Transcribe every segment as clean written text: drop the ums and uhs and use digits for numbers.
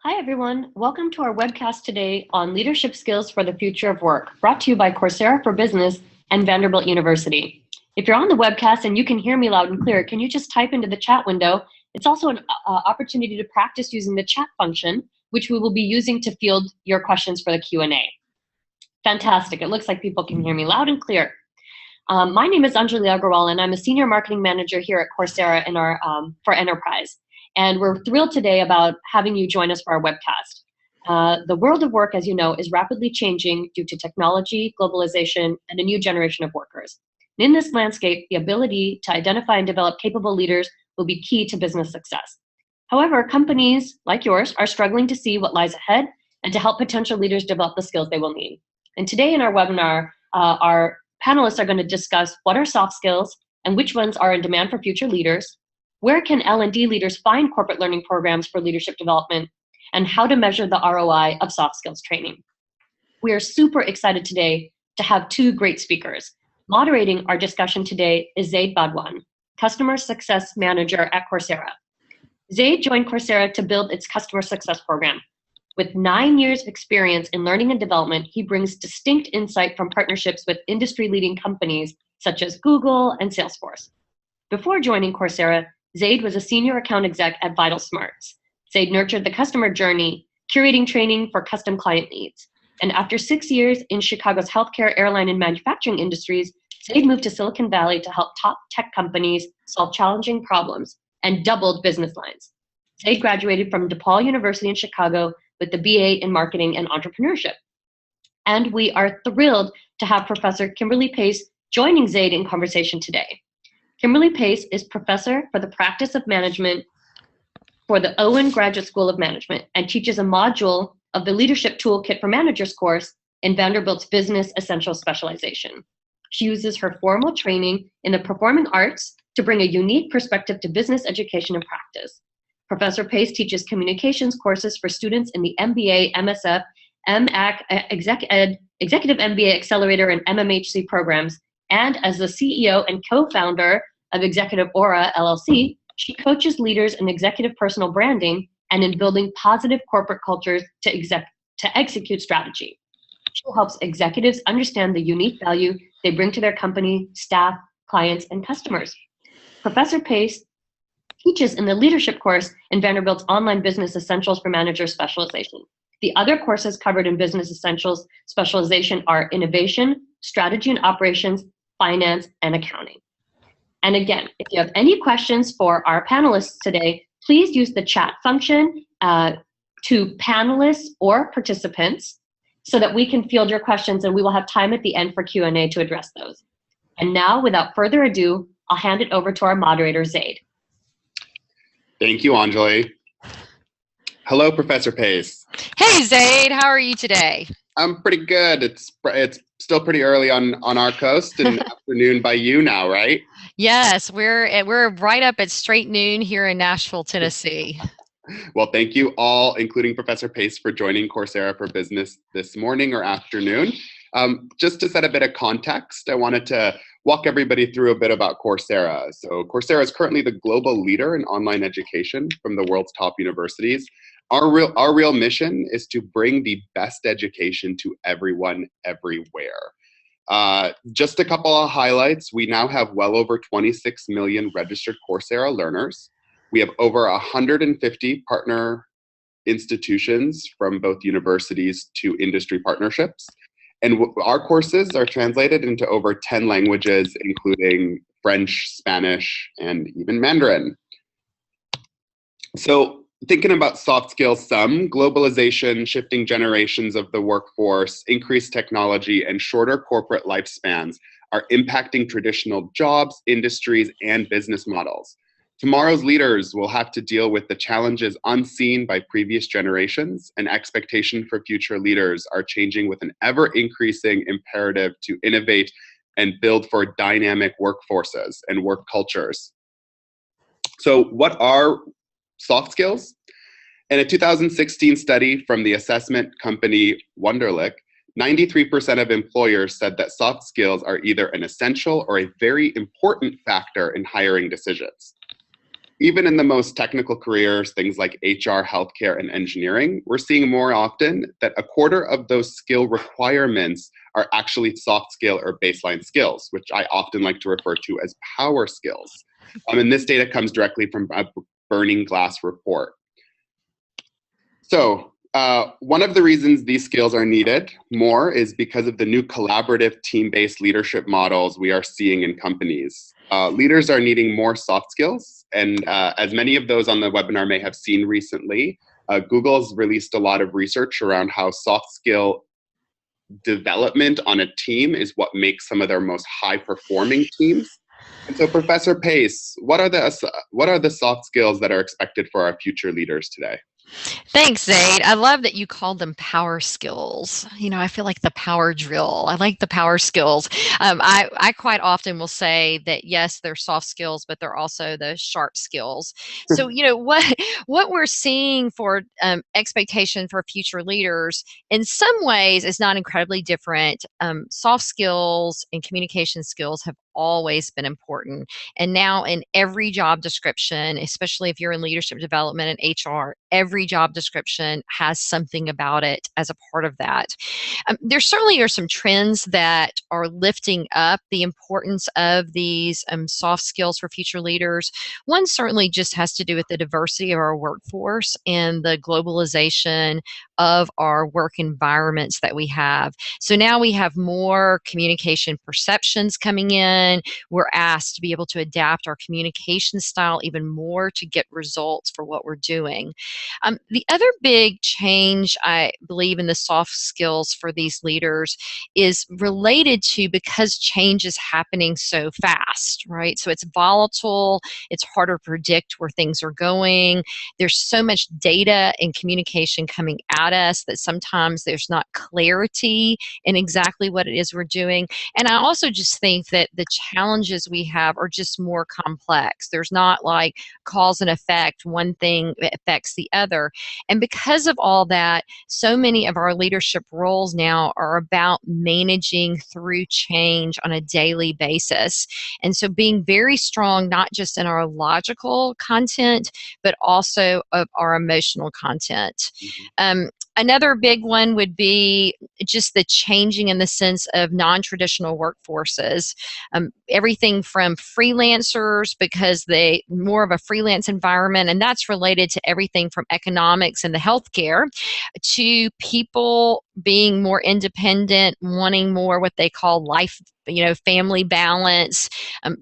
Hi, everyone. Welcome to our webcast today on leadership skills for the future of work, brought to you by Coursera for Business and Vanderbilt University. If you're on the webcast and you can hear me loud and clear, can you just type into the chat window? It's also an opportunity to practice using the chat function, which we will be using to field your questions for the Q&A. Fantastic. It looks like people can hear me loud and clear. My name is Anjali Agarwal, and I'm a senior marketing manager here at Coursera in our for Enterprise. And we're thrilled today about having you join us for our webcast. The world of work, as you know, is rapidly changing due to technology, globalization, and a new generation of workers. And in this landscape, the ability to identify and develop capable leaders will be key to business success. However, companies like yours are struggling to see what lies ahead and to help potential leaders develop the skills they will need. And today in our webinar, our panelists are going to discuss what are soft skills and which ones are in demand for future leaders, where can L&D leaders find corporate learning programs for leadership development, and how to measure the ROI of soft skills training. We are super excited today to have two great speakers. Moderating our discussion today is Zaid Badwan, Customer Success Manager at Coursera. Zaid joined Coursera to build its customer success program. With 9 years of experience in learning and development, he brings distinct insight from partnerships with industry-leading companies such as Google and Salesforce. Before joining Coursera, Zaid was a senior account exec at Vital Smarts. Zaid nurtured the customer journey, curating training for custom client needs. And after 6 years in Chicago's healthcare, airline, and manufacturing industries, Zaid moved to Silicon Valley to help top tech companies solve challenging problems and doubled business lines. Zaid graduated from DePaul University in Chicago with the BA in Marketing and Entrepreneurship. And we are thrilled to have Professor Kimberly Pace joining Zaid in conversation today. Kimberly Pace is professor for the practice of management for the Owen Graduate School of Management and teaches a module of the Leadership Toolkit for Managers course in Vanderbilt's Business Essentials specialization. She uses her formal training in the performing arts to bring a unique perspective to business education and practice. Professor Pace teaches communications courses for students in the MBA, MSF, MAC, Executive MBA Accelerator, and MMHC programs. And as the CEO and co-founder of Executive Aura LLC, she coaches leaders in executive personal branding and in building positive corporate cultures to execute strategy. She helps executives understand the unique value they bring to their company, staff, clients, and customers. Professor Pace teaches in the leadership course in Vanderbilt's online Business Essentials for Managers specialization. The other courses covered in Business Essentials specialization are innovation, strategy and operations, finance, and accounting. And again, if you have any questions for our panelists today, please use the chat function to panelists or participants so that we can field your questions, and we will have time at the end for Q&A to address those. And now, without further ado, I'll hand it over to our moderator, Zaid. Thank you, Anjali. Hello, Professor Pace. Hey, Zaid, how are you today? I'm pretty good. It's still pretty early on our coast and afternoon by you now, right? Yes, we're right up at straight noon here in Nashville, Tennessee. Well, thank you all, including Professor Pace, for joining Coursera for Business this morning or afternoon. Just to set a bit of context, I wanted to walk everybody through a bit about Coursera. So Coursera is currently the global leader in online education from the world's top universities. Our real mission is to bring the best education to everyone, everywhere. Just a couple of highlights. We now have well over 26 million registered Coursera learners. We have over 150 partner institutions from both universities to industry partnerships. And our courses are translated into over 10 languages, including French, Spanish, and even Mandarin. So thinking about soft skills, globalization, shifting generations of the workforce, increased technology, and shorter corporate lifespans are impacting traditional jobs, industries, and business models. Tomorrow's leaders will have to deal with the challenges unseen by previous generations, and expectation for future leaders are changing with an ever-increasing imperative to innovate and build for dynamic workforces and work cultures. So what are soft skills? In a 2016 study from the assessment company Wunderlich, 93% of employers said that soft skills are either an essential or a very important factor in hiring decisions. even in the most technical careers, things like HR, healthcare, and engineering, we're seeing more often that a quarter of those skill requirements are actually soft skill or baseline skills, which I often like to refer to as power skills. And this data comes directly from a Burning Glass report. So one of the reasons these skills are needed more is because of the new collaborative team-based leadership models we are seeing in companies. Leaders are needing more soft skills, and as many of those on the webinar may have seen recently, Google's released a lot of research around how soft skill development on a team is what makes some of their most high-performing teams. And so, Professor Pace, what are the soft skills that are expected for our future leaders today? Thanks, Zaid. I love that you called them power skills. You know, I feel like the power drill. I like the power skills. I quite often will say that yes, they're soft skills, but they're also the sharp skills. So, you know, what we're seeing for expectation for future leaders in some ways is not incredibly different. Soft skills and communication skills have always been important. And now in every job description, especially if you're in leadership development and HR, every job description has something about it as a part of that. There certainly are some trends that are lifting up the importance of these soft skills for future leaders. One certainly just has to do with the diversity of our workforce and the globalization of our work environments that we have. So now we have more communication perceptions coming in. We're asked to be able to adapt our communication style even more to get results for what we're doing. The other big change, I believe, in the soft skills for these leaders is related to because change is happening so fast, right? So it's volatile, it's harder to predict where things are going. There's so much data and communication coming at us that sometimes there's not clarity in exactly what it is we're doing. And I also just think that the challenges we have are just more complex. There's not like cause and effect, one thing affects the other. And because of all that, so many of our leadership roles now are about managing through change on a daily basis. And so being very strong, not just in our logical content, but also of our emotional content. Another big one would be just the changing in the sense of non-traditional workforces. Everything from freelancers, because they more of a freelance environment, and that's related to everything from economics and the healthcare, to people being more independent, wanting more what they call life, family balance.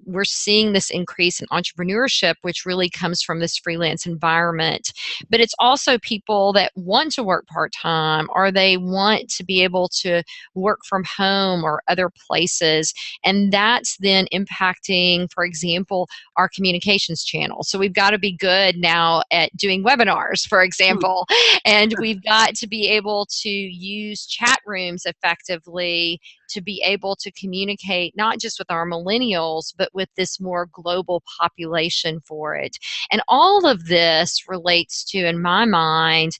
We're seeing this increase in entrepreneurship, which really comes from this freelance environment. But it's also people that want to work part-time, or they want to be able to work from home or other places. And that's then impacting, for example, our communications channel. So we've got to be good now at doing webinars, for example, and we've got to be able to use chat rooms effectively to be able to communicate not just with our millennials, but with this more global population for it. And all of this relates to, in my mind,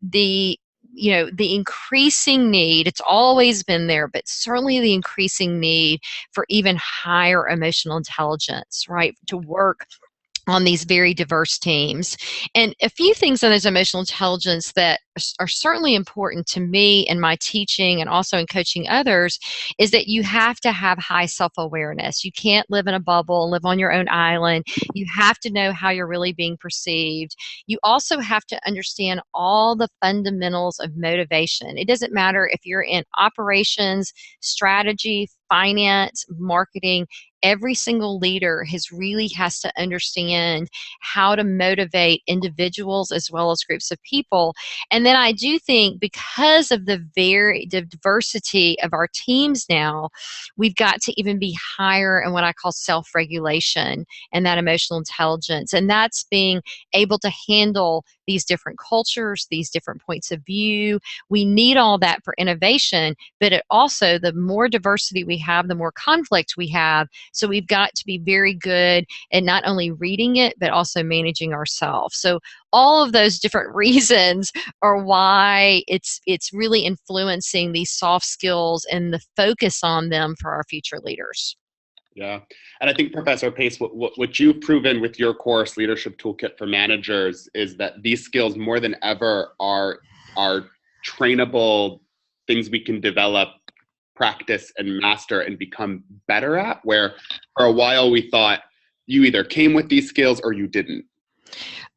the increasing need. It's always been there, but certainly the increasing need for even higher emotional intelligence, right? To work on these very diverse teams. And a few things on this emotional intelligence that are certainly important to me in my teaching and also in coaching others is that you have to have high self-awareness. You can't live in a bubble and live on your own island. You have to know how you're really being perceived. You also have to understand all the fundamentals of motivation. It doesn't matter if you're in operations, strategy, finance, marketing. Every single leader really has to understand how to motivate individuals as well as groups of people. And then I do think because of the diversity of our teams now, we've got to even be higher in what I call self-regulation and that emotional intelligence. And that's being able to handle these different cultures, these different points of view. We need all that for innovation, but it also, the more diversity we have, the more conflict we have. So we've got to be very good at not only reading it, but also managing ourselves. So all of those different reasons are why it's really influencing these soft skills and the focus on them for our future leaders. Yeah. And I think, Professor Pace, what you've proven with your course, Leadership Toolkit for Managers, is that these skills more than ever are trainable things we can develop, practice, and master and become better at, where for a while we thought you either came with these skills or you didn't.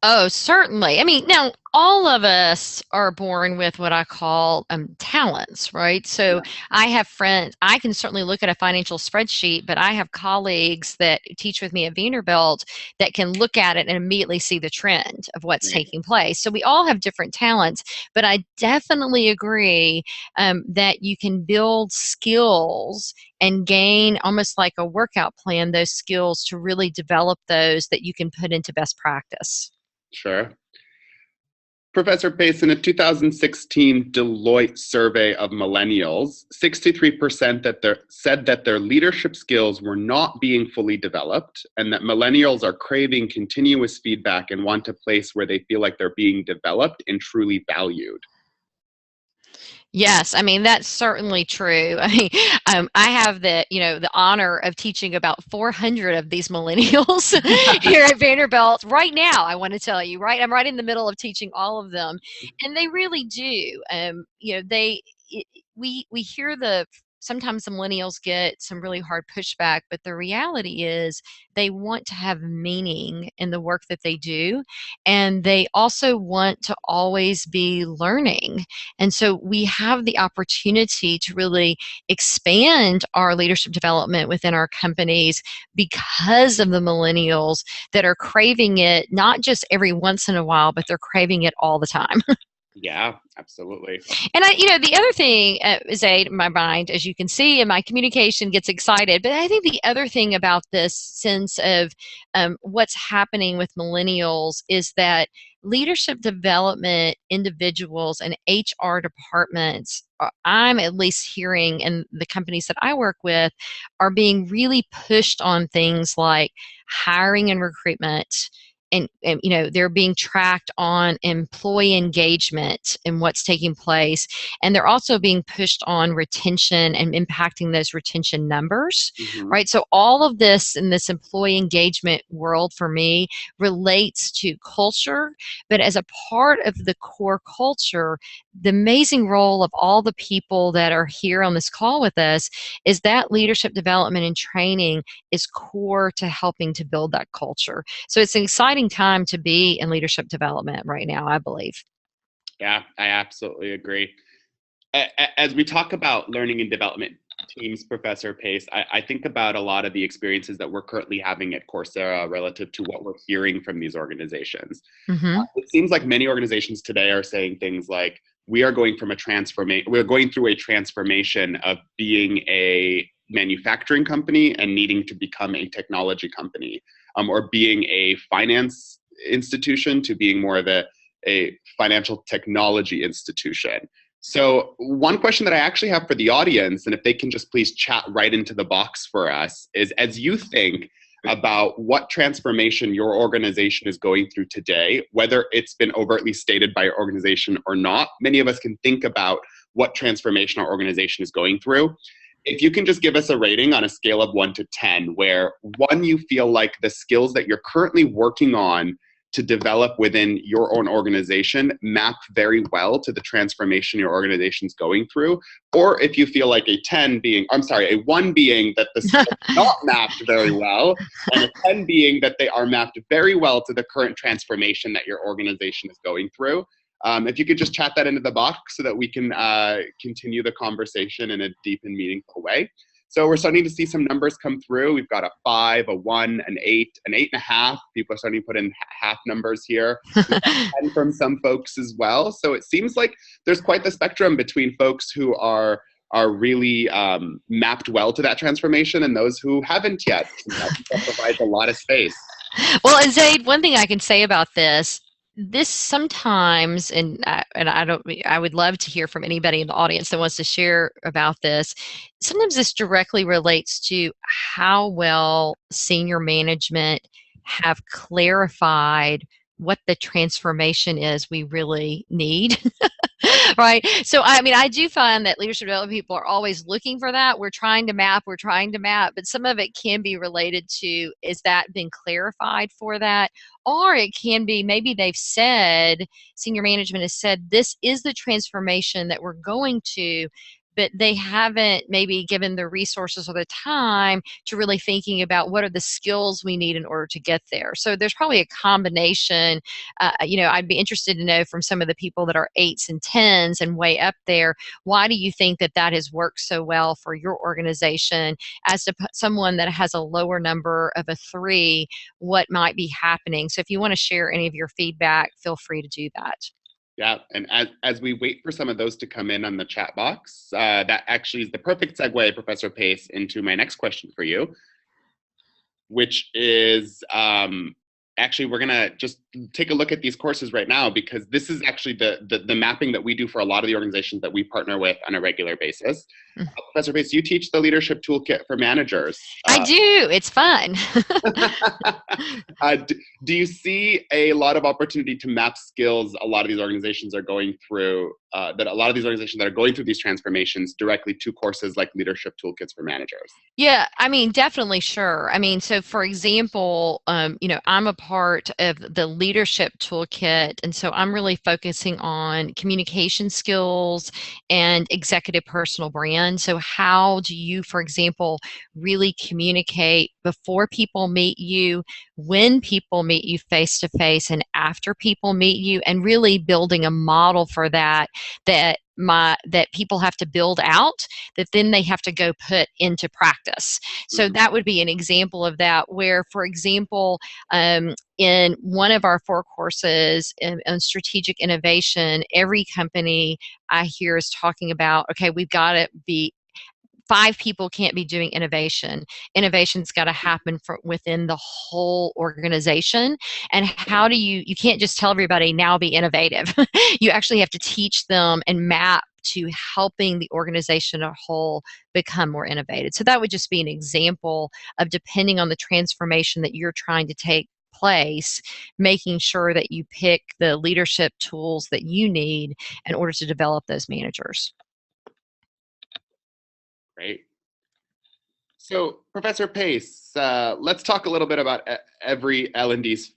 Oh, certainly. I mean, now all of us are born with what I call talents, right? So I have friends, I can certainly look at a financial spreadsheet, but I have colleagues that teach with me at Vanderbilt that can look at it and immediately see the trend of what's Right. taking place. So we all have different talents, but I definitely agree that you can build skills and gain almost like a workout plan, those skills to really develop those that you can put into best practice. Sure. Professor Pace, in a 2016 Deloitte survey of millennials, 63% said that their leadership skills were not being fully developed, and that millennials are craving continuous feedback and want a place where they feel like they're being developed and truly valued. Yes, I mean that's certainly true. I mean, I have the honor of teaching about 400 of these millennials here at Vanderbilt right now. I want to tell you, right? I'm right in the middle of teaching all of them, and they really do. We hear sometimes the millennials get some really hard pushback, but the reality is they want to have meaning in the work that they do, and they also want to always be learning. And so we have the opportunity to really expand our leadership development within our companies because of the millennials that are craving it, not just every once in a while, but they're craving it all the time. Yeah, absolutely. And the other thing, Zaid, in my mind, as you can see, and my communication gets excited, but I think the other thing about this sense of what's happening with millennials is that leadership development individuals and HR departments, I'm at least hearing in the companies that I work with, are being really pushed on things like hiring and recruitment, and they're being tracked on employee engagement and what's taking place, and they're also being pushed on retention and impacting those retention numbers. Right, so all of this in this employee engagement world for me relates to culture, but as a part of the core culture, the amazing role of all the people that are here on this call with us is that leadership development and training is core to helping to build that culture. So it's an exciting time to be in leadership development right now, I believe. Yeah, I absolutely agree. As we talk about learning and development teams, Professor Pace, I think about a lot of the experiences that we're currently having at Coursera relative to what we're hearing from these organizations. Mm-hmm. It seems like many organizations today are saying things like, we're going through a transformation of being a manufacturing company and needing to become a technology company, or being a finance institution to being more of a financial technology institution. So one question that I actually have for the audience, and if they can just please chat right into the box for us, is as you think about what transformation your organization is going through today, whether it's been overtly stated by your organization or not, many of us can think about what transformation our organization is going through. If you can just give us a rating on a scale of 1 to 10, where 1, you feel like the skills that you're currently working on to develop within your own organization map very well to the transformation your organization's going through, or if you feel like a 1 being that the skills are not mapped very well, and a 10 being that they are mapped very well to the current transformation that your organization is going through. If you could just chat that into the box so that we can continue the conversation in a deep and meaningful way. So we're starting to see some numbers come through. We've got a 5, a 1, an 8, an 8.5. People are starting to put in half numbers here. And from some folks as well. So it seems like there's quite the spectrum between folks who are really mapped well to that transformation and those who haven't yet. That provides a lot of space. Well, and Zaid, one thing I can say about this sometimes, and I would love to hear from anybody in the audience that wants to share about this. Sometimes this directly relates to how well senior management have clarified what the transformation is we really need. Right. So, I mean, I do find that leadership development people are always looking for that. We're trying to map, but some of it can be related to, is that been clarified for that? Or it can be maybe they've said, senior management has said, this is the transformation that we're going to, but they haven't maybe given the resources or the time to really thinking about what are the skills we need in order to get there. So there's probably a combination. I'd be interested to know from some of the people that are 8s and 10s and way up there, why do you think that that has worked so well for your organization as to someone that has a lower number of a 3, what might be happening? So if you want to share any of your feedback, feel free to do that. Yeah, and as we wait for some of those to come in on the chat box, that actually is the perfect segue, Professor Pace, into my next question for you, which is actually we're gonna just take a look at these courses right now, because this is actually the mapping that we do for a lot of the organizations that we partner with on a regular basis. Professor Pace, you teach the leadership toolkit for managers. I do. It's fun. Do you see a lot of opportunity to map skills a lot of these organizations are going through, that a lot of these organizations that are going through these transformations directly to courses like leadership toolkits for managers? Yeah, I mean, definitely, sure. I mean, so for example, I'm a part of the leadership toolkit, and so I'm really focusing on communication skills and executive personal brand. So how do you, for example, really communicate before people meet you, when people meet you face to face, and after people meet you, and really building a model for that that people have to build out, that then they have to go put into practice. So that would be an example of that, where, for example, in one of our 4 courses on strategic innovation, every company I hear is talking about, okay, we've got to be 5 people can't be doing innovation. Innovation's got to happen within the whole organization. And how do you can't just tell everybody now be innovative. You actually have to teach them and map to helping the organization as a whole become more innovative. So that would just be an example of, depending on the transformation that you're trying to take place, making sure that you pick the leadership tools that you need in order to develop those managers. Great. So, Professor Pace, let's talk a little bit about every L&D's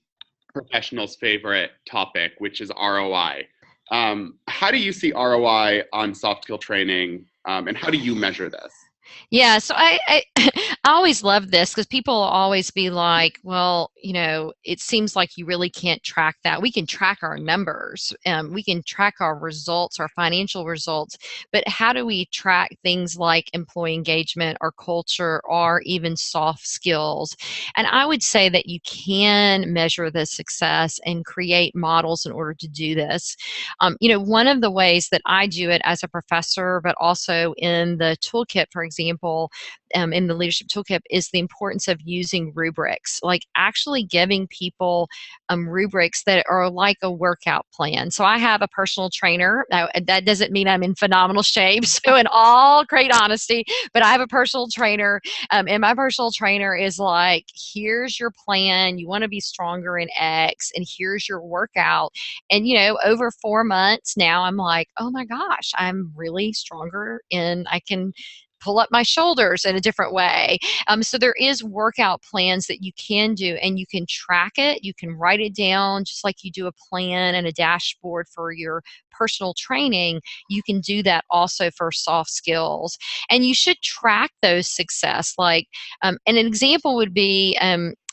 professional's favorite topic, which is ROI. How do you see ROI on soft skill training, and how do you measure this? Yeah, so I I always love this, because people will always be like, well, it seems like you really can't track that. We can track our numbers, we can track our results, our financial results, but how do we track things like employee engagement or culture or even soft skills? And I would say that you can measure the success and create models in order to do this. One of the ways that I do it as a professor, but also in the toolkit, for example, in the leadership toolkit, is the importance of using rubrics, like actually giving people rubrics that are like a workout plan. So I have a personal trainer. Now, that doesn't mean I'm in phenomenal shape, so in all great honesty, but I have a personal trainer, and my personal trainer is like, here's your plan. You want to be stronger in X, and here's your workout. And, over 4 months now, I'm like, oh my gosh, I'm really stronger, and I can pull up my shoulders in a different way. So there is workout plans that you can do, and you can track it. You can write it down just like you do a plan and a dashboard for your personal training. You can do that also for soft skills, and you should track those success. And an example would be,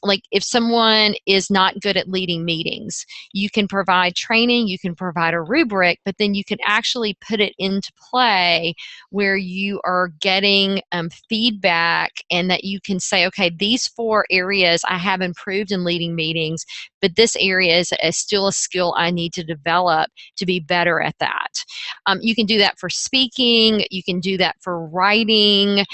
like if someone is not good at leading meetings, you can provide training, you can provide a rubric, but then you can actually put it into play where you are getting feedback, and that you can say, okay, these 4 areas I have improved in leading meetings, but this area is still a skill I need to develop to be better at that. You can do that for speaking, you can do that for writing,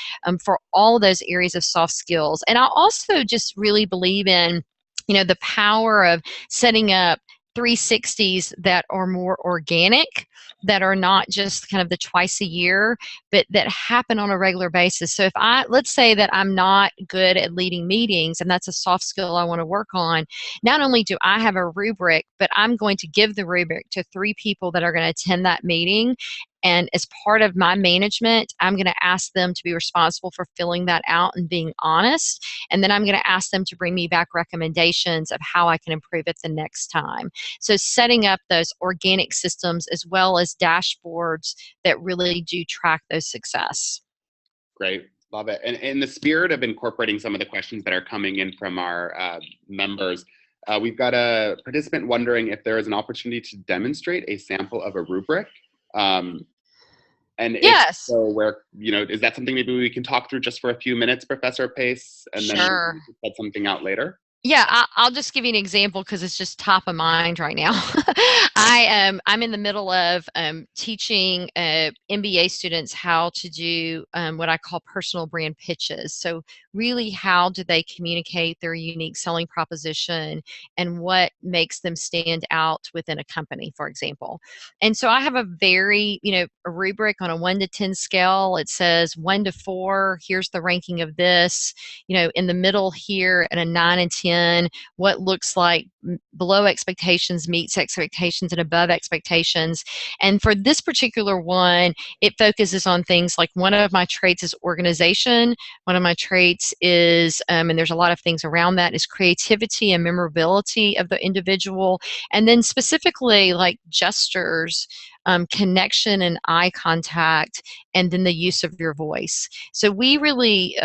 for all of those areas of soft skills. And I also just really believe in, the power of setting up 360s that are more organic, that are not just kind of the twice a year, but that happen on a regular basis. So if let's say that I'm not good at leading meetings and that's a soft skill I want to work on, not only do I have a rubric, but I'm going to give the rubric to 3 people that are going to attend that meeting. And as part of my management, I'm going to ask them to be responsible for filling that out and being honest. And then I'm going to ask them to bring me back recommendations of how I can improve it the next time. So setting up those organic systems as well as dashboards that really do track those success. Great. Love it. And in the spirit of incorporating some of the questions that are coming in from our members, we've got a participant wondering if there is an opportunity to demonstrate a sample of a rubric. And yes. If so, where, is that something maybe we can talk through just for a few minutes, Professor Pace, and then we can set something out later? Yeah, I'll just give you an example because it's just top of mind right now. I'm in the middle of teaching MBA students how to do what I call personal brand pitches. So really, how do they communicate their unique selling proposition and what makes them stand out within a company, for example. And so I have a very, a rubric on a 1 to 10 scale. It says 1 to 4, here's the ranking of this. In the middle here at a 9 and 10, what looks like below expectations meets expectations and above expectations. And for this particular one, it focuses on things like one of my traits is organization. One of my traits is, and there's a lot of things around that, is creativity and memorability of the individual. And then specifically like gestures, connection and eye contact, and then the use of your voice. So we really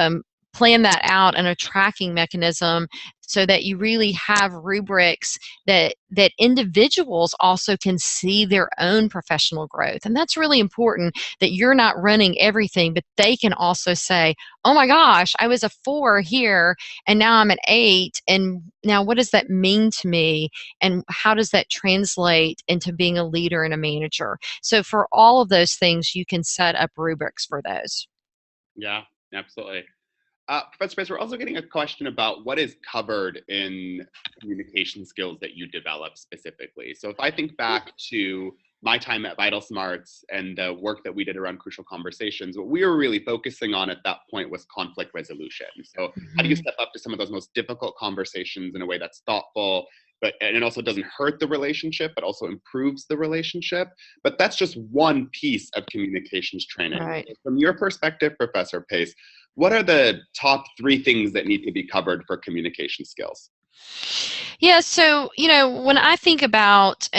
plan that out in a tracking mechanism so that you really have rubrics that individuals also can see their own professional growth. And that's really important, that you're not running everything, but they can also say, oh my gosh, I was a 4 here and now I'm an 8. And now what does that mean to me? And how does that translate into being a leader and a manager? So for all of those things, you can set up rubrics for those. Yeah, absolutely. Professor Pace, we're also getting a question about what is covered in communication skills that you develop specifically. So if I think back to my time at Vital Smarts and the work that we did around crucial conversations, what we were really focusing on at that point was conflict resolution. So how do you step up to some of those most difficult conversations in a way that's thoughtful, and it also doesn't hurt the relationship, but also improves the relationship? But that's just one piece of communications training. Right. From your perspective, Professor Pace, what are the top 3 things that need to be covered for communication skills? Yeah, so, when I think about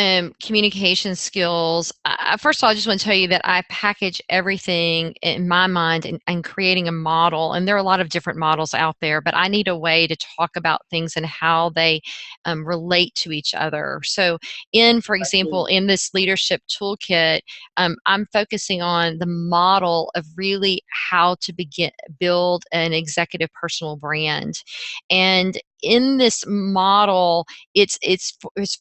communication skills, first of all, I just want to tell you that I package everything in my mind in creating a model. And there are a lot of different models out there, but I need a way to talk about things and how they relate to each other. So, for example, in this leadership toolkit, I'm focusing on the model of really how to build an executive personal brand. And in this model, it's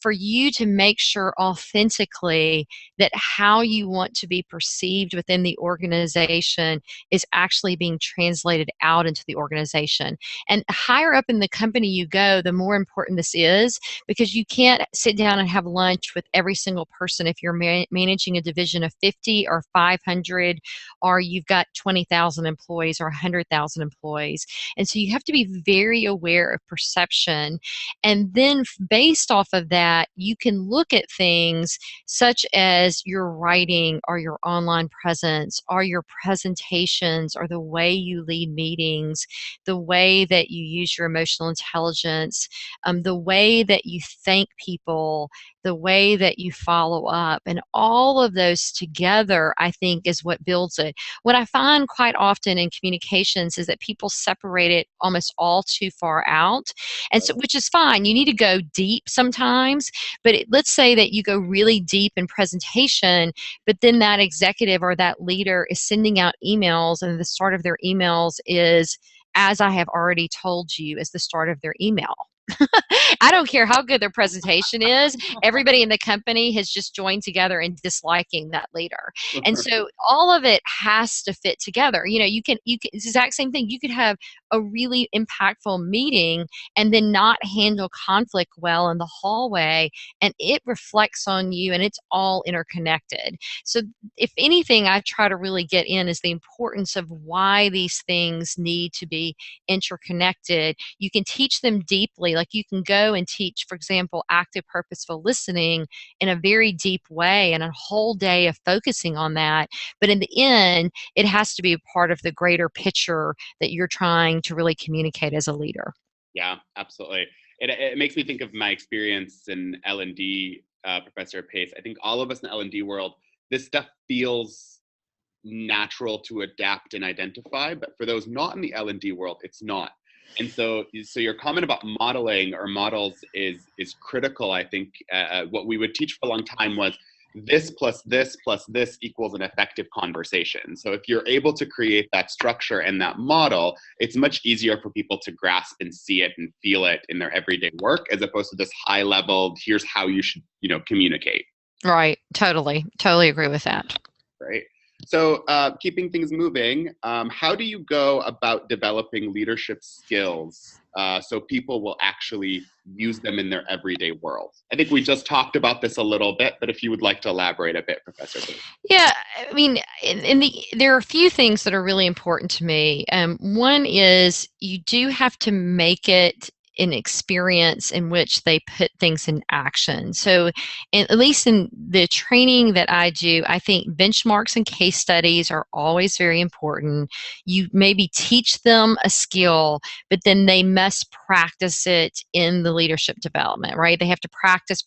for you to make sure authentically that how you want to be perceived within the organization is actually being translated out into the organization. And higher up in the company you go, the more important this is, because you can't sit down and have lunch with every single person if you're managing a division of 50 or 500, or you've got 20,000 employees or 100,000 employees. And so you have to be very aware of perception. And then based off of that, you can look at things such as your writing or your online presence or your presentations or the way you lead meetings, the way that you use your emotional intelligence, the way that you thank people, the way that you follow up, and all of those together, I think, is what builds it. What I find quite often in communications is that people separate it almost all too far out, and so, which is fine. You need to go deep sometimes, but let's say that you go really deep in presentation, but then that executive or that leader is sending out emails, and the start of their emails is, as I have already told you, as the start of their email. I don't care how good their presentation is. Everybody in the company has just joined together in disliking that leader. And so all of it has to fit together. You can it's the exact same thing. You could have a really impactful meeting and then not handle conflict well in the hallway, and it reflects on you, and it's all interconnected. So if anything I try to really get in is the importance of why these things need to be interconnected. You can teach them deeply, like you can go and teach, for example, active purposeful listening in a very deep way and a whole day of focusing on that. But in the end, it has to be a part of the greater picture that you're trying to really communicate as a leader. Yeah, absolutely. It makes me think of my experience in L&D, Professor Pace. I think all of us in the L&D world, this stuff feels natural to adapt and identify, but for those not in the L&D world, it's not. And so your comment about modeling or models is critical. I think what we would teach for a long time was this plus this equals an effective conversation. So if you're able to create that structure and that model, it's much easier for people to grasp and see it and feel it in their everyday work, as opposed to this high level, here's how you should, communicate. Right. Totally agree with that. Right. So keeping things moving, how do you go about developing leadership skills so people will actually use them in their everyday world? I think we just talked about this a little bit, but if you would like to elaborate a bit, Professor. Yeah, I mean, there are a few things that are really important to me. One is you do have to make it an experience in which they put things in action. So, at least in the training that I do, I think benchmarks and case studies are always very important. You maybe teach them a skill, but then they must practice it in the leadership development, right? They have to practice.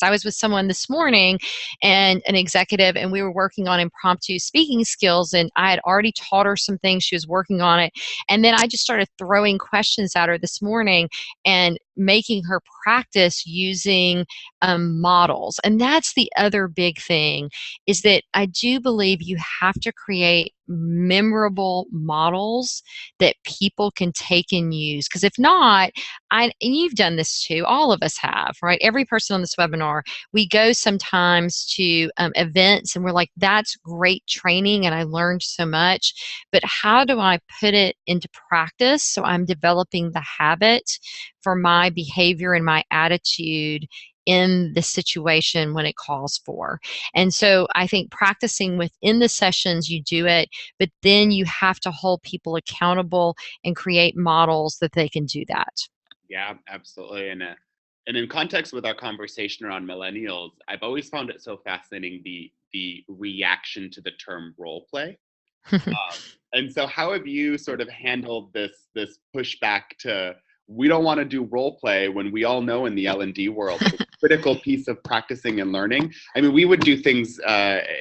I was with someone this morning and an executive, and we were working on impromptu speaking skills, and I had already taught her some things. She was working on it, and then I just started throwing questions at her this morning and making her practice using models. And that's the other big thing, is that I do believe you have to create memorable models that people can take and use. Because if not, and you've done this too, all of us have, right? Every person on this webinar, we go sometimes to events and we're like, that's great training and I learned so much, but how do I put it into practice so I'm developing the habit for my behavior and my attitude in the situation when it calls for? And so I think practicing within the sessions, you do it, but then you have to hold people accountable and create models that they can do that. Yeah, absolutely. And in context with our conversation around millennials, I've always found it so fascinating, the reaction to the term role play. And so how have you sort of handled this pushback to, we don't want to do role play, when we all know in the L&D world, it's a critical piece of practicing and learning? I mean, we would do things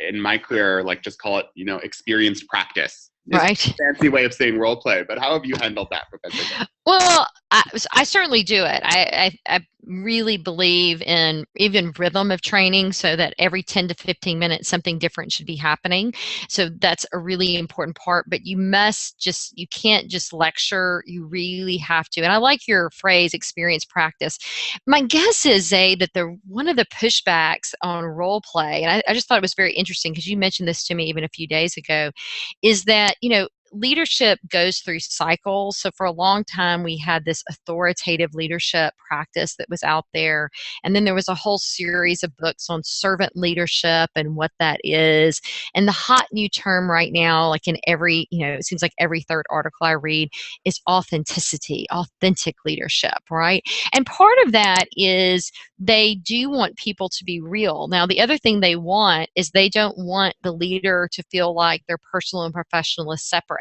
in my career, like just call it, experienced practice. Right. It's a fancy way of saying role play, but how have you handled that, Professor? Well, I certainly do it. I really believe in even rhythm of training, so that every 10 to 15 minutes something different should be happening. So that's a really important part, but you can't just lecture. You really have to. And I like your phrase, experience practice. My guess is, Zay, that one of the pushbacks on role play, and I just thought it was very interesting because you mentioned this to me even a few days ago, is that, leadership goes through cycles. So for a long time, we had this authoritative leadership practice that was out there. And then there was a whole series of books on servant leadership and what that is. And the hot new term right now, like in every, it seems like every third article I read, is authenticity, authentic leadership, right? And part of that is they do want people to be real. Now, the other thing they want is they don't want the leader to feel like their personal and professional is separate.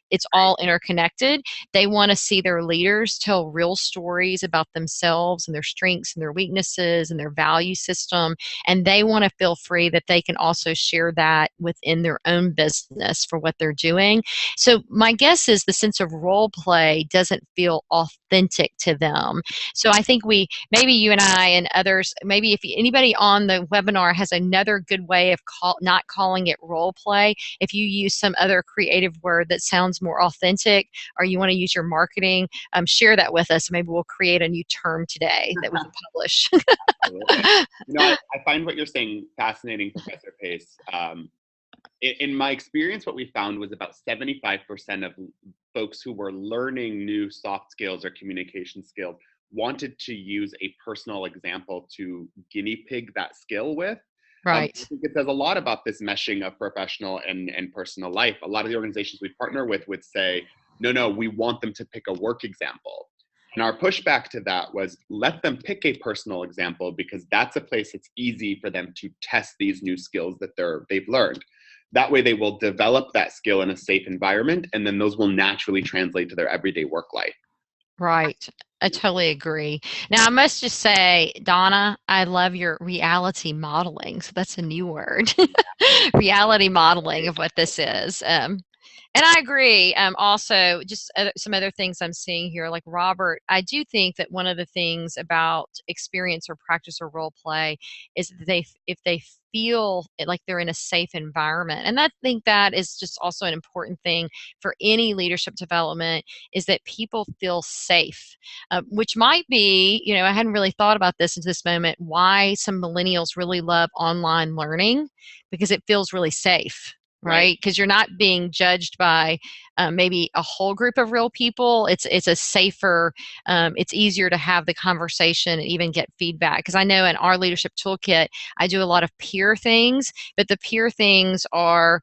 It's all interconnected. They want to see their leaders tell real stories about themselves and their strengths and their weaknesses and their value system. And they want to feel free that they can also share that within their own business for what they're doing. So my guess is the sense of role play doesn't feel authentic to them. So I think maybe you and I and others, maybe if anybody on the webinar has another good way of not calling it role play, if you use some other creative word that sounds more authentic, or you want to use your marketing, share that with us. Maybe we'll create a new term today that we can publish. I find what you're saying fascinating, Professor Pace. In my experience, what we found was about 75% of folks who were learning new soft skills or communication skills wanted to use a personal example to guinea pig that skill with. I Right. think it says a lot about this meshing of professional and personal life. A lot of the organizations we partner with would say, no, we want them to pick a work example. And our pushback to that was, let them pick a personal example, because that's a place it's easy for them to test these new skills that they've learned. That way they will develop that skill in a safe environment, and then those will naturally translate to their everyday work life. Right. I totally agree. Now, I must just say, Donna, I love your reality modeling. So that's a new word. Reality modeling of what this is. And I agree. Also, just some other things I'm seeing here, like Robert, I do think that one of the things about experience or practice or role play is that if they feel like they're in a safe environment, and I think that is just also an important thing for any leadership development, is that people feel safe, which might be, I hadn't really thought about this into this moment, why some millennials really love online learning, because it feels really safe, right? Because you're not being judged by maybe a whole group of real people. It's a safer, it's easier to have the conversation and even get feedback. Because I know in our leadership toolkit, I do a lot of peer things, but the peer things are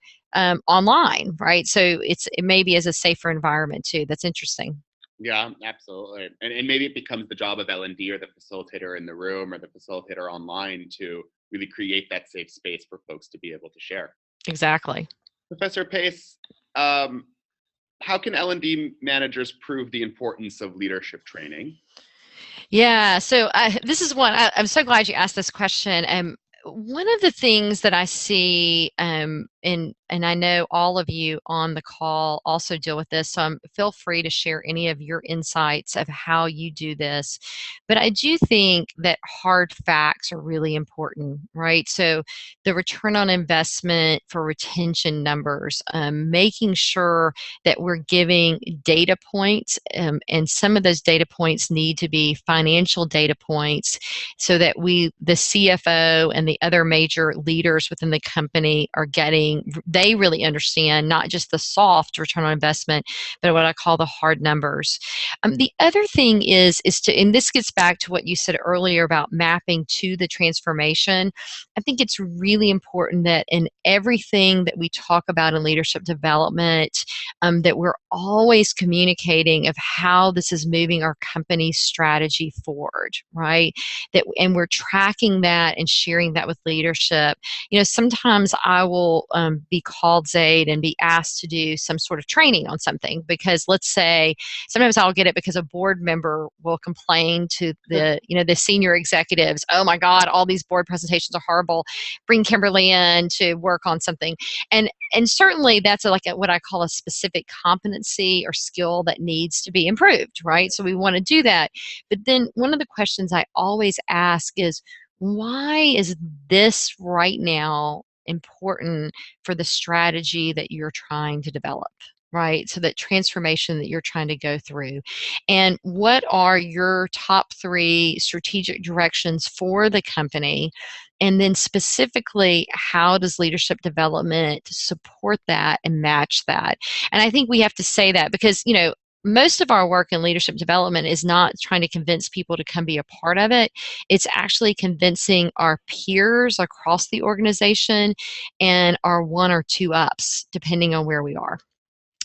online, right? So it maybe is a safer environment too. That's interesting. Yeah, absolutely. And maybe it becomes the job of L&D or the facilitator in the room or the facilitator online to really create that safe space for folks to be able to share. Exactly. Professor Pace, how can L&D managers prove the importance of leadership training? Yeah, so this is one, I'm so glad you asked this question. One of the things that I see, and I know all of you on the call also deal with this, so feel free to share any of your insights of how you do this. But I do think that hard facts are really important, right? So the return on investment for retention numbers, making sure that we're giving data points, and some of those data points need to be financial data points, so that the CFO and the other major leaders within the company they really understand not just the soft return on investment, but what I call the hard numbers. The other thing is and this gets back to what you said earlier about mapping to the transformation. I think it's really important that in everything that we talk about in leadership development, that we're always communicating of how this is moving our company's strategy forward, right? And we're tracking that and sharing that with leadership. Sometimes I will be called, Zaid, and be asked to do some sort of training on something, because let's say sometimes I'll get it because a board member will complain to the senior executives, oh my God, all these board presentations are horrible. Bring Kimberly in to work on something. And certainly that's what I call a specific competency or skill that needs to be improved, right? So we want to do that. But then one of the questions I always ask is, why is this right now important for the strategy that you're trying to develop? Right? So that transformation that you're trying to go through. And what are your top 3 strategic directions for the company? And then specifically, how does leadership development support that and match that? And I think we have to say that because, most of our work in leadership development is not trying to convince people to come be a part of it. It's actually convincing our peers across the organization and our 1 or 2 ups, depending on where we are.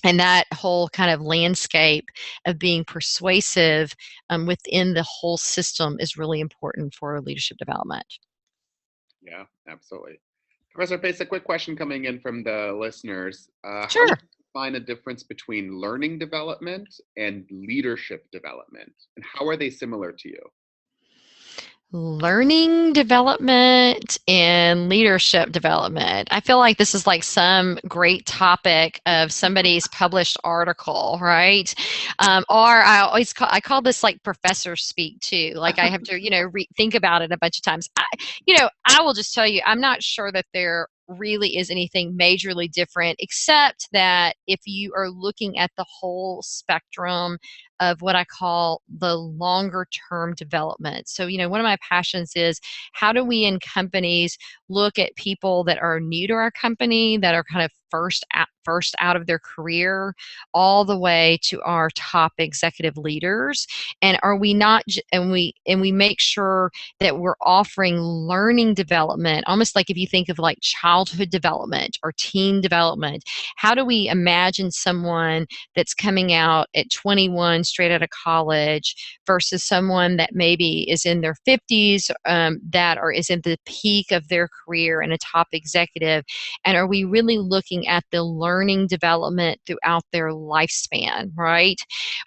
And that whole kind of landscape of being persuasive within the whole system is really important for leadership development. Yeah, absolutely. Professor Pace, a quick question coming in from the listeners. How would Sure. you define a difference between learning development and leadership development? And how are they similar to you? Learning development and leadership development. I feel like this is like some great topic of somebody's published article, right? Or I call this like professor speak too. Like I have to, think about it a bunch of times. I will just tell you, I'm not sure that there really is anything majorly different, except that if you are looking at the whole spectrum of what I call the longer term development. So, one of my passions is how do we in companies look at people that are new to our company, that are kind of first out of their career, all the way to our top executive leaders, and are we not and we make sure that we're offering learning development, almost like if you think of like childhood development or teen development. How do we imagine someone that's coming out at 21 straight out of college versus someone that maybe is in their 50s, is in the peak of their career and a top executive? And are we really looking at the learning development throughout their lifespan, right?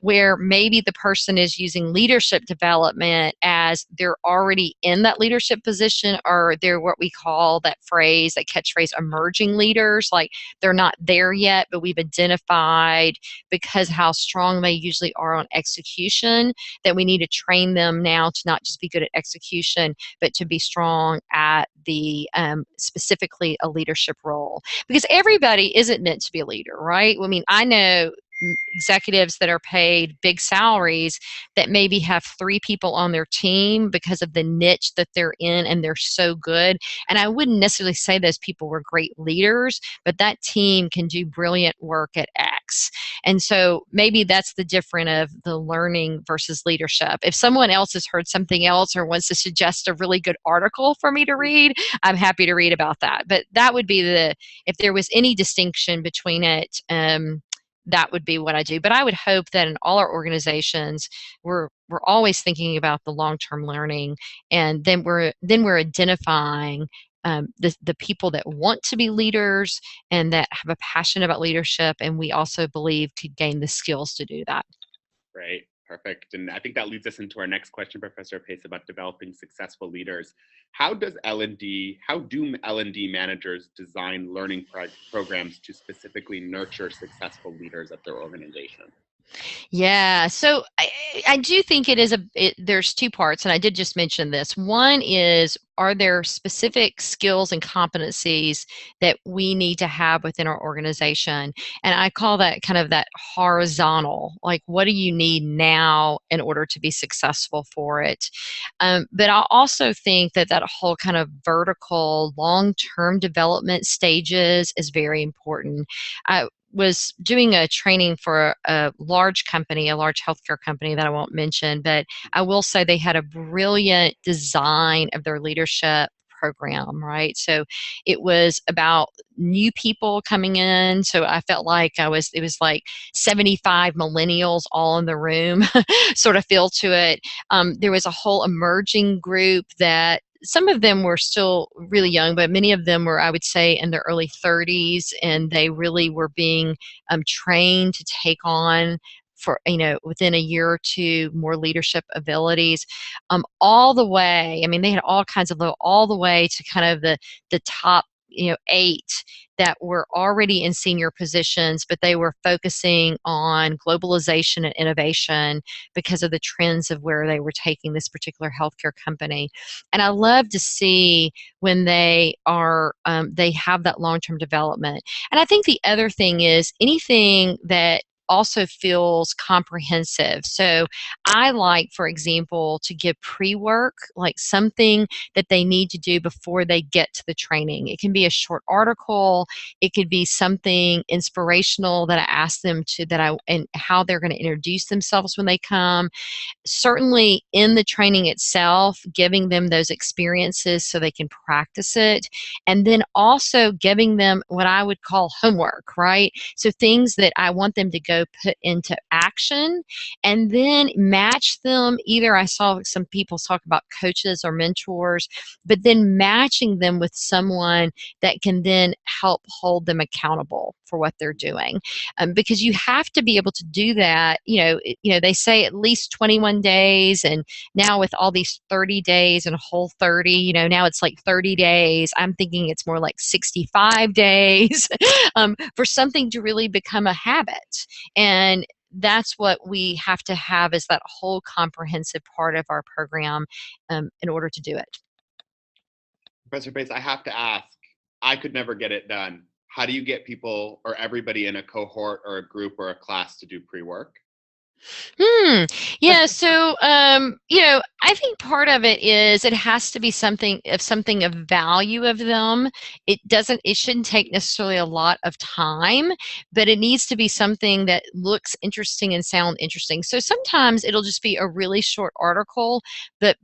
Where maybe the person is using leadership development as they're already in that leadership position, or they're what we call that catchphrase, emerging leaders. Like they're not there yet, but we've identified, because how strong they usually are on execution, that we need to train them now to not just be good at execution, but to be strong at the specifically a leadership role. Because everybody isn't meant to be a leader, right? I mean, I know executives that are paid big salaries that maybe have 3 people on their team because of the niche that they're in, and they're so good. And I wouldn't necessarily say those people were great leaders, but that team can do brilliant work at X. And so maybe that's the difference of the learning versus leadership. If someone else has heard something else or wants to suggest a really good article for me to read, I'm happy to read about that. But that would be if there was any distinction between it, that would be what I do. But I would hope that in all our organizations, we're always thinking about the long-term learning, and then we're identifying the people that want to be leaders and that have a passion about leadership, and we also believe could gain the skills to do that. Right. Perfect. And I think that leads us into our next question, Professor Pace, about developing successful leaders. How do L&D managers design learning programs to specifically nurture successful leaders at their organization? Yeah, so I do think there's 2 parts, and I did just mention this. One is, are there specific skills and competencies that we need to have within our organization? And I call that kind of that horizontal, like what do you need now in order to be successful for it? But I also think that whole kind of vertical long-term development stages is very important. I was doing a training for a large company, a large healthcare company that I won't mention, but I will say they had a brilliant design of their leadership program, right? So it was about new people coming in. So I felt like it was like 75 millennials all in the room, sort of feel to it. There was a whole emerging group that some of them were still really young, but many of them were, I would say, in their early 30s, and they really were being trained to take on, for within a year or two, more leadership abilities, all the way. I mean, they had all kinds of all the way to kind of the top 8 that were already in senior positions, but they were focusing on globalization and innovation because of the trends of where they were taking this particular healthcare company. And I love to see when they have that long-term development. And I think the other thing is anything that also feels comprehensive. So I like, for example, to give pre-work, like something that they need to do before they get to the training. It can be a short article, it could be something inspirational that I ask them and how they're going to introduce themselves when they come. Certainly in the training itself, giving them those experiences so they can practice it, and then also giving them what I would call homework, right? So things that I want them to go put into action, and then match them. Either I saw some people talk about coaches or mentors, but then matching them with someone that can then help hold them accountable for what they're doing, because you have to be able to do that. They say at least 21 days, and now with all these 30 days and whole 30, now it's like 30 days. I'm thinking it's more like 65 days for something to really become a habit. And that's what we have to have, is that whole comprehensive part of our program in order to do it. Professor Pace, I have to ask, I could never get it done. How do you get people or everybody in a cohort or a group or a class to do pre-work? Yeah. So, I think part of it is it has to be something of value of them. It shouldn't take necessarily a lot of time, but it needs to be something that looks interesting and sound interesting. So sometimes it'll just be a really short article, but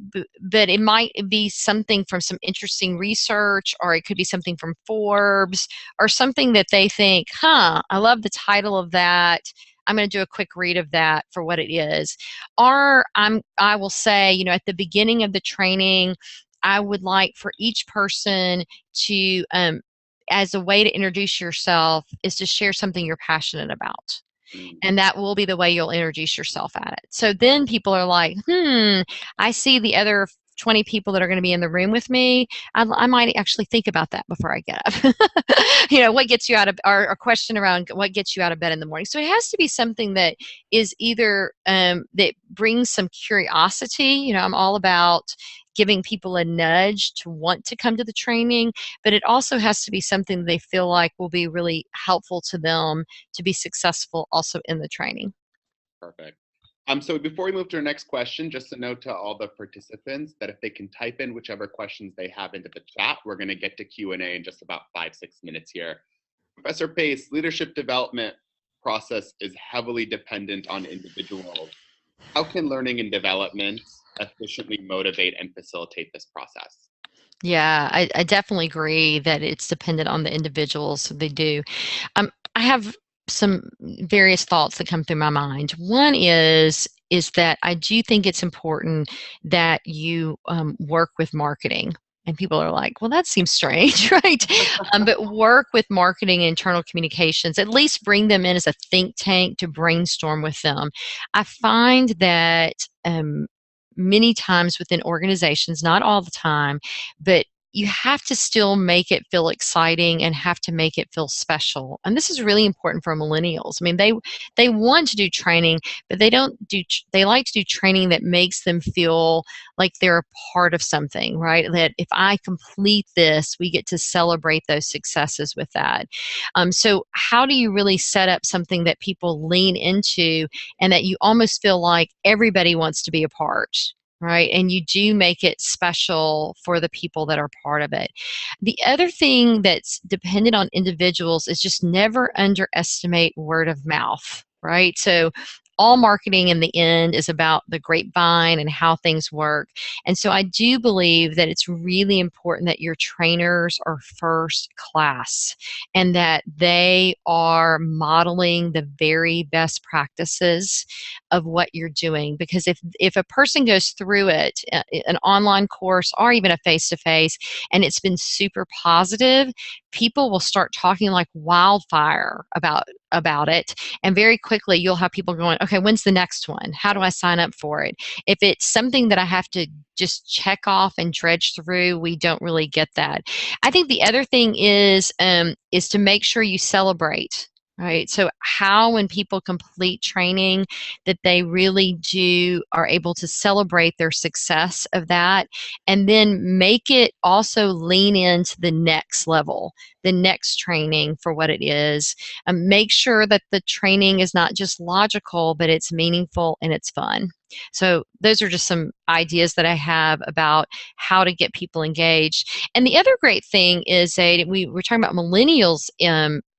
it might be something from some interesting research, or it could be something from Forbes, or something that they think, I love the title of that. I'm going to do a quick read of that for what it is. Or I will say, at the beginning of the training, I would like for each person to, as a way to introduce yourself, is to share something you're passionate about. Mm. And that will be the way you'll introduce yourself at it. So then people are like, I see the other 20 people that are going to be in the room with me. I might actually think about that before I get up. What gets you out of, or a question around what gets you out of bed in the morning. So it has to be something that is either that brings some curiosity. I'm all about giving people a nudge to want to come to the training, but it also has to be something they feel like will be really helpful to them to be successful also in the training. Perfect. So before we move to our next question, just a note to all the participants that if they can type in whichever questions they have into the chat, we're going to get to Q&A in just about 5-6 minutes here. Professor Pace, leadership development process is heavily dependent on individuals. How can learning and development efficiently motivate and facilitate this process? Yeah, I definitely agree that it's dependent on the individuals. They do. I have some various thoughts that come through my mind. One is that I do think it's important that you work with marketing. And people are like, well, that seems strange, right? But work with marketing and internal communications, at least bring them in as a think tank to brainstorm with them. I find that many times within organizations, not all the time, but you have to still make it feel exciting and have to make it feel special. And this is really important for millennials. I mean, they want to do training, but they like to do training that makes them feel like they're a part of something, right? That if I complete this, we get to celebrate those successes with that. So how do you really set up something that people lean into and that you almost feel like everybody wants to be a part? Right. And you do make it special for the people that are part of it. The other thing that's dependent on individuals is just never underestimate word of mouth. Right. So all marketing in the end is about the grapevine and how things work. And so I do believe that it's really important that your trainers are first class and that they are modeling the very best practices of what you're doing. Because if a person goes through it, an online course or even a face to face, and it's been super positive, people will start talking like wildfire about it, and very quickly you'll have people going, okay, when's the next one? How do I sign up for it? If it's something that I have to just check off and dredge through, we don't really get that. I think the other thing is to make sure you celebrate. Right. So how when people complete training that they really are able to celebrate their success of that, and then make it also lean into the next level, the next training for what it is. Make sure that the training is not just logical, but it's meaningful and it's fun. So those are just some ideas that I have about how to get people engaged. And the other great thing is we were talking about millennials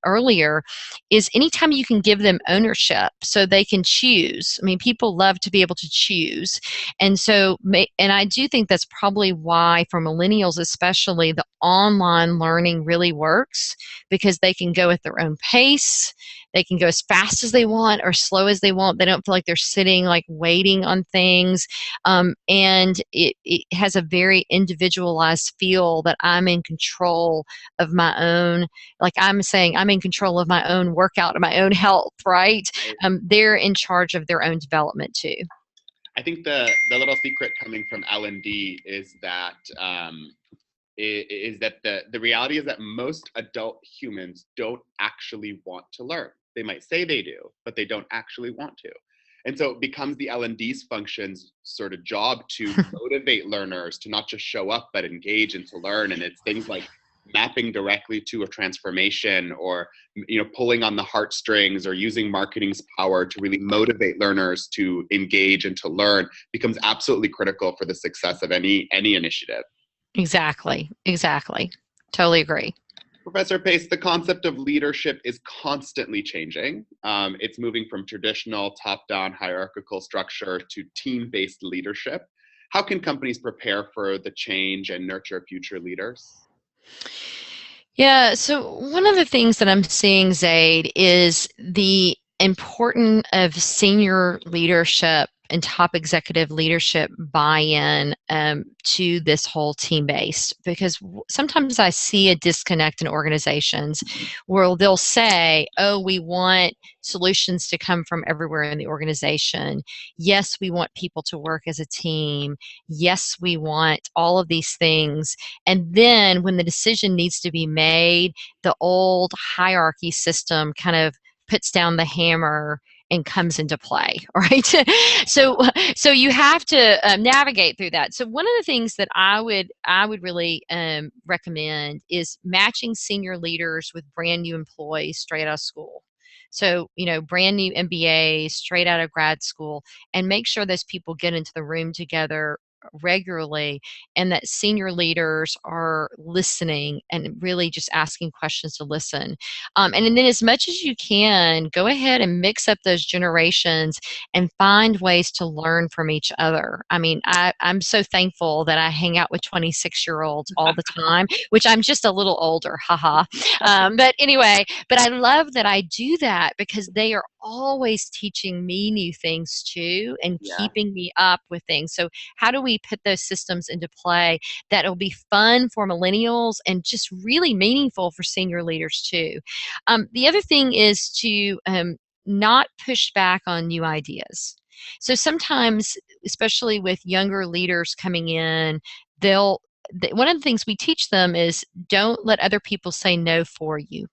earlier, is anytime you can give them ownership so they can choose. I mean, people love to be able to choose. And so, and I do think that's probably why for millennials especially, the online learning really works, because they can go at their own pace. They can go as fast as they want or slow as they want. They don't feel like they're sitting like waiting on things. And it has a very individualized feel that I'm in control of my own, like I'm saying, I'm in control of my own workout and my own health, right? They're in charge of their own development too. I think the little secret coming from L&D is that the reality is that most adult humans don't actually want to learn. They might say they do, but they don't actually want to. And so it becomes the L&D's function's sort of job to motivate learners to not just show up, but engage and to learn. And it's things like mapping directly to a transformation, or pulling on the heartstrings, or using marketing's power to really motivate learners to engage and to learn becomes absolutely critical for the success of any initiative. Exactly. Totally agree. Professor Pace, the concept of leadership is constantly changing. It's moving from traditional top-down hierarchical structure to team-based leadership. How can companies prepare for the change and nurture future leaders? Yeah, so one of the things that I'm seeing, Zaid, is the importance of senior leadership and top executive leadership buy-in to this whole team-based, because sometimes I see a disconnect in organizations where they'll say, oh, we want solutions to come from everywhere in the organization. Yes, we want people to work as a team. Yes, we want all of these things. And then when the decision needs to be made, the old hierarchy system kind of puts down the hammer and comes into play, right? So you have to navigate through that. So one of the things that I would really recommend is matching senior leaders with brand new employees straight out of school. So, brand new MBAs straight out of grad school, and make sure those people get into the room together regularly, and that senior leaders are listening and really just asking questions to listen. And then as much as you can, go ahead and mix up those generations and find ways to learn from each other. I mean, I'm so thankful that I hang out with 26-year-olds all the time, which I'm just a little older, haha. But anyway, but I love that I do that because they are always teaching me new things too, and keeping me up with things. So how do we put those systems into play that will be fun for millennials and just really meaningful for senior leaders too? The other thing is to not push back on new ideas. So sometimes, especially with younger leaders coming in, one of the things we teach them is don't let other people say no for you.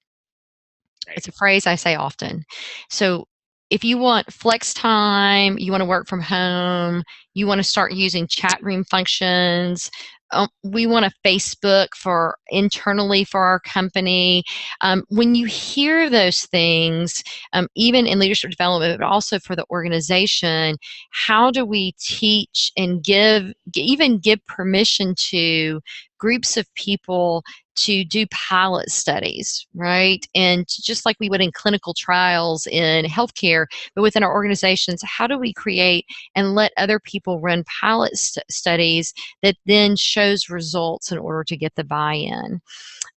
It's a phrase I say often. So if you want flex time, you want to work from home, you want to start using chat room functions, we want a Facebook for internally for our company. When you hear those things, even in leadership development, but also for the organization, how do we teach and even give permission to groups of people to do pilot studies, right? And just like we would in clinical trials in healthcare, but within our organizations, how do we create and let other people run pilot studies that then shows results in order to get the buy-in?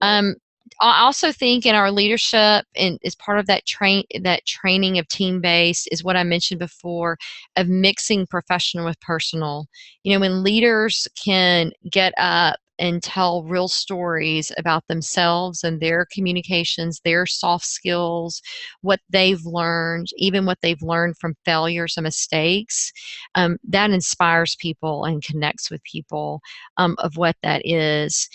I also think in our leadership, and as part of that training of team-based, is what I mentioned before, of mixing professional with personal. When leaders can get up and tell real stories about themselves and their communications, their soft skills, what they've learned, even what they've learned from failures and mistakes, that inspires people and connects with people of what that is.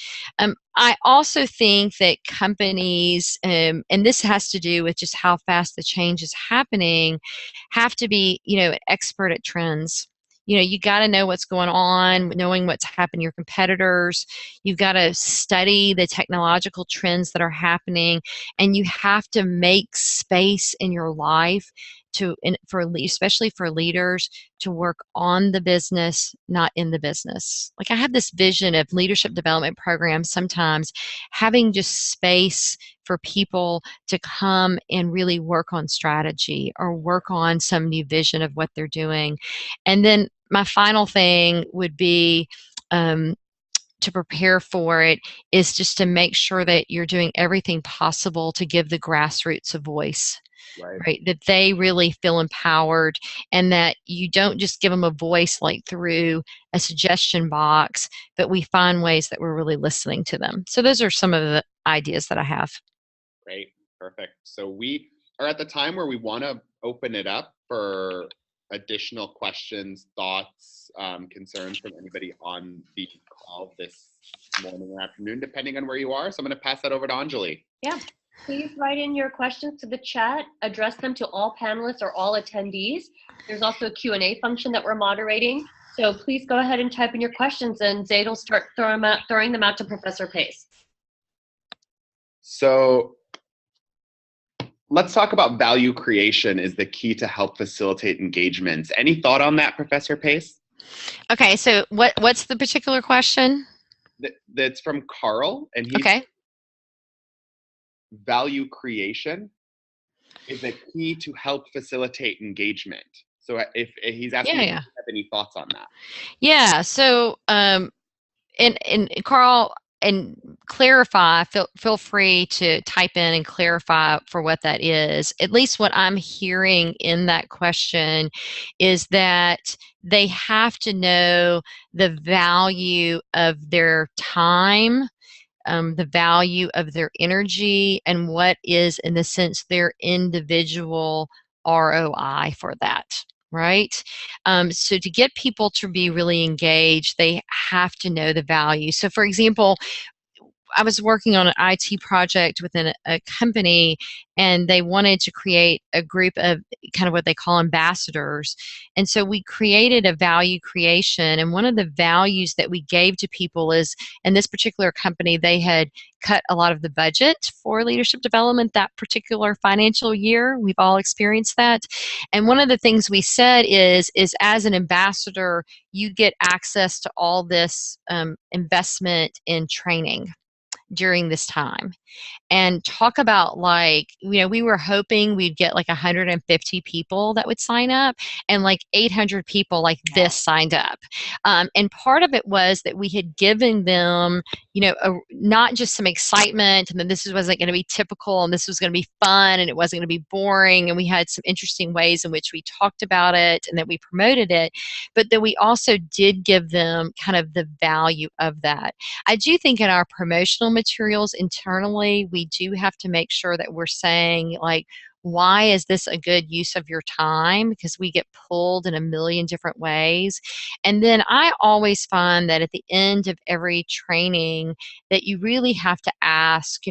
I also think that companies, and this has to do with just how fast the change is happening, have to be, an expert at trends. You got to know what's going on, knowing what's happening to your competitors. You've got to study the technological trends that are happening, and you have to make space in your life especially for leaders, to work on the business, not in the business. Like I have this vision of leadership development programs sometimes having just space for people to come and really work on strategy or work on some new vision of what they're doing. And then my final thing would be to prepare for it is just to make sure that you're doing everything possible to give the grassroots a voice. Right, that they really feel empowered, and that you don't just give them a voice like through a suggestion box, but we find ways that we're really listening to them. So those are some of the ideas that I have. Great, perfect. So we are at the time where we want to open it up for additional questions, thoughts, concerns from anybody on the call this morning or afternoon, depending on where you are. So I'm going to pass that over to Anjali. Yeah. Please write in your questions to the chat, address them to all panelists or all attendees. There's also a Q&A function that we're moderating. So please go ahead and type in your questions, and Zaid will start throwing them out to Professor Pace. So let's talk about value creation is the key to help facilitate engagements. Any thought on that, Professor Pace? Okay, so what's the particular question? That's from Carl, and he's Okay. value creation is a key to help facilitate engagement. So if he's asking Yeah, if yeah. you have any thoughts on that. Yeah. So and Carl, and clarify, feel free to type in and clarify for what that is. At least what I'm hearing in that question is that they have to know the value of their time, the value of their energy, and what is, in the sense, their individual ROI for that. Right? So, to get people to be really engaged, they have to know the value. So, for example, I was working on an IT project within a company, and they wanted to create a group of kind of what they call ambassadors. And so we created a value creation. And one of the values that we gave to people is, in this particular company, they had cut a lot of the budget for leadership development that particular financial year. We've all experienced that. And one of the things we said is as an ambassador, you get access to all this investment in training during this time. And talk about, like, we were hoping we'd get like 150 people that would sign up, and like 800 people like this signed up. And part of it was that we had given them, not just some excitement, and then this wasn't going to be typical, and this was going to be fun, and it wasn't going to be boring, and we had some interesting ways in which we talked about it and that we promoted it, but that we also did give them kind of the value of that. I do think in our promotional materials internally, we do have to make sure that we're saying, like, why is this a good use of your time? Because we get pulled in a million different ways. And then I always find that at the end of every training, that you really have to ask,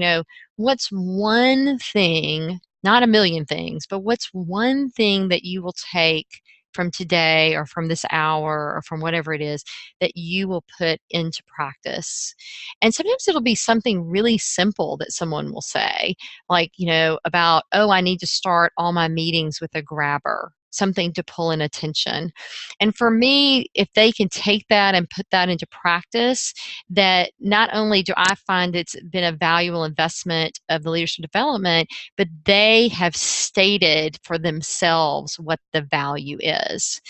what's one thing, not a million things, but what's one thing that you will take from today or from this hour or from whatever it is that you will put into practice. And sometimes it'll be something really simple that someone will say, like, about, oh, I need to start all my meetings with a grabber, something to pull in attention. And for me, if they can take that and put that into practice, that not only do I find it's been a valuable investment of the leadership development, but they have stated for themselves what the value is.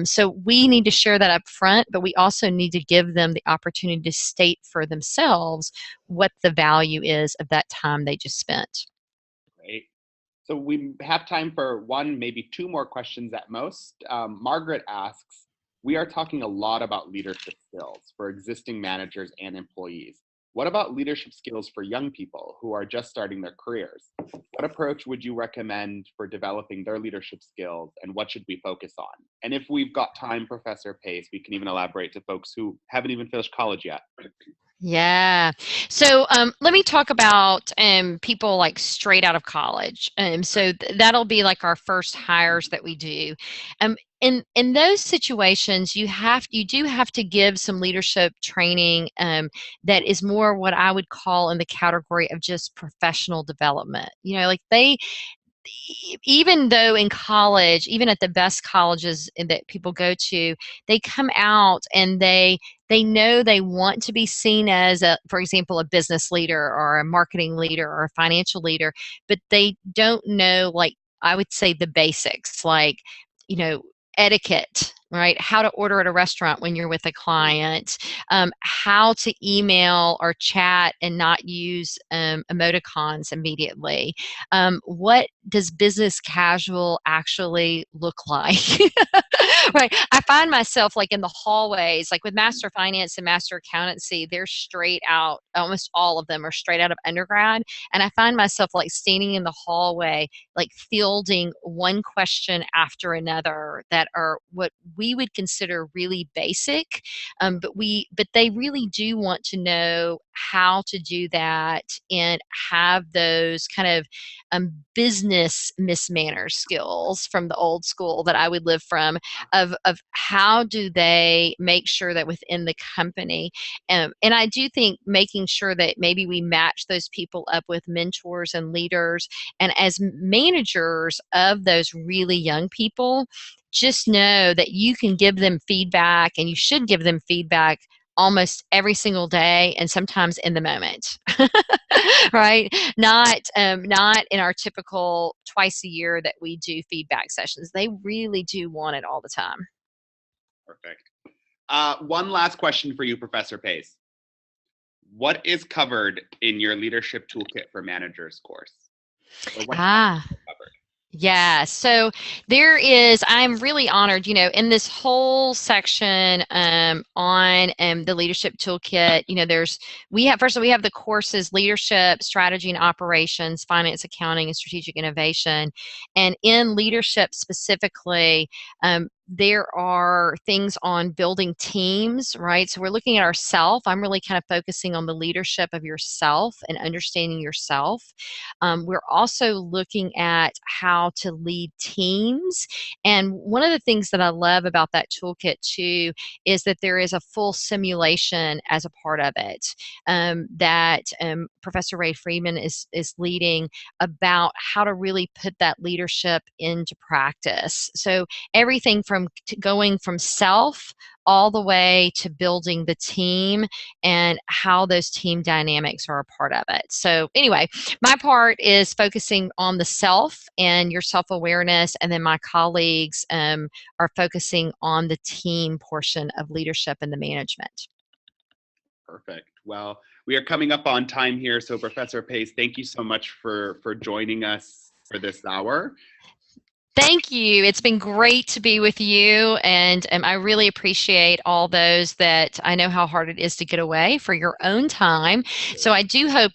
So we need to share that up front, but we also need to give them the opportunity to state for themselves what the value is of that time they just spent. Great. So we have time for one, maybe two more questions at most. Margaret asks, we are talking a lot about leadership skills for existing managers and employees. What about leadership skills for young people who are just starting their careers? What approach would you recommend for developing their leadership skills, and what should we focus on? And if we've got time, Professor Pace, we can even elaborate to folks who haven't even finished college yet. Yeah. So let me talk about people like straight out of college. So that'll be like our first hires that we do. In those situations, you do have to give some leadership training that is more what I would call in the category of just professional development. Like even though in college, even at the best colleges that people go to, they come out and they know they want to be seen as, for example, a business leader or a marketing leader or a financial leader, but they don't know, like, I would say, the basics, like, you know etiquette, right? How to order at a restaurant when you're with a client, how to email or chat and not use emoticons immediately. What does business casual actually look like? Right. I find myself like in the hallways, like with master finance and master accountancy, they're straight out, almost all of them are straight out of undergrad. And I find myself like standing in the hallway, like fielding one question after another that are what we would consider really basic. But they really do want to know how to do that and have those kind of business business mismanner skills from the old school that I would live from, of how do they make sure that within the company, and I do think making sure that maybe we match those people up with mentors and leaders, and as managers of those really young people, just know that you can give them feedback, and you should give them feedback almost every single day, and sometimes in the moment. Right? Not in our typical twice a year that we do feedback sessions. They really do want it all the time. Perfect. One last question for you, Professor Pace. What is covered in your Leadership Toolkit for Managers course? Or what covered? Yeah, so there is, I'm really honored, in this whole section on the leadership toolkit, first of all, we have the courses, leadership, strategy and operations, finance, accounting, and strategic innovation. And in leadership specifically, there are things on building teams, right? So we're looking at ourself. I'm really kind of focusing on the leadership of yourself and understanding yourself. We're also looking at how to lead teams. And one of the things that I love about that toolkit too is that there is a full simulation as a part of it, that Professor Ray Freeman is leading, about how to really put that leadership into practice. So everything from going from self all the way to building the team and how those team dynamics are a part of it. So anyway, my part is focusing on the self and your self-awareness, and then my colleagues are focusing on the team portion of leadership and the management. Perfect. Well, we are coming up on time here, so Professor Pace, thank you so much for joining us for this hour. Thank you. It's been great to be with you, and I really appreciate all those that I know how hard it is to get away for your own time. So I do hope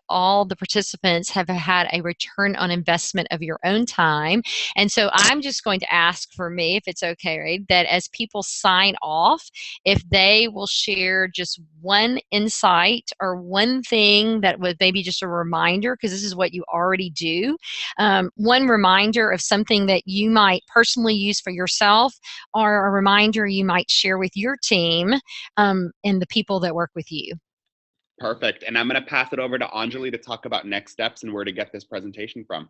all the participants have had a return on investment of your own time. And so I'm just going to ask for me, if it's okay, right, that as people sign off, if they will share just one insight or one thing that was maybe just a reminder, because this is what you already do, one reminder of something that you might personally use for yourself, or a reminder you might share with your team and the people that work with you. Perfect. And I'm going to pass it over to Anjali to talk about next steps and where to get this presentation from.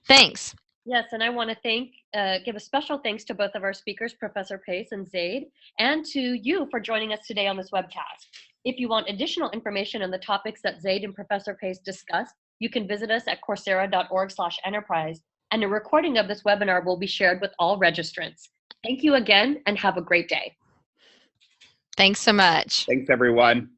Thanks. Yes, and I want to give a special thanks to both of our speakers, Professor Pace and Zaid, and to you for joining us today on this webcast. If you want additional information on the topics that Zaid and Professor Pace discussed, you can visit us at coursera.org/enterprise, and a recording of this webinar will be shared with all registrants. Thank you again, and have a great day. Thanks so much. Thanks, everyone.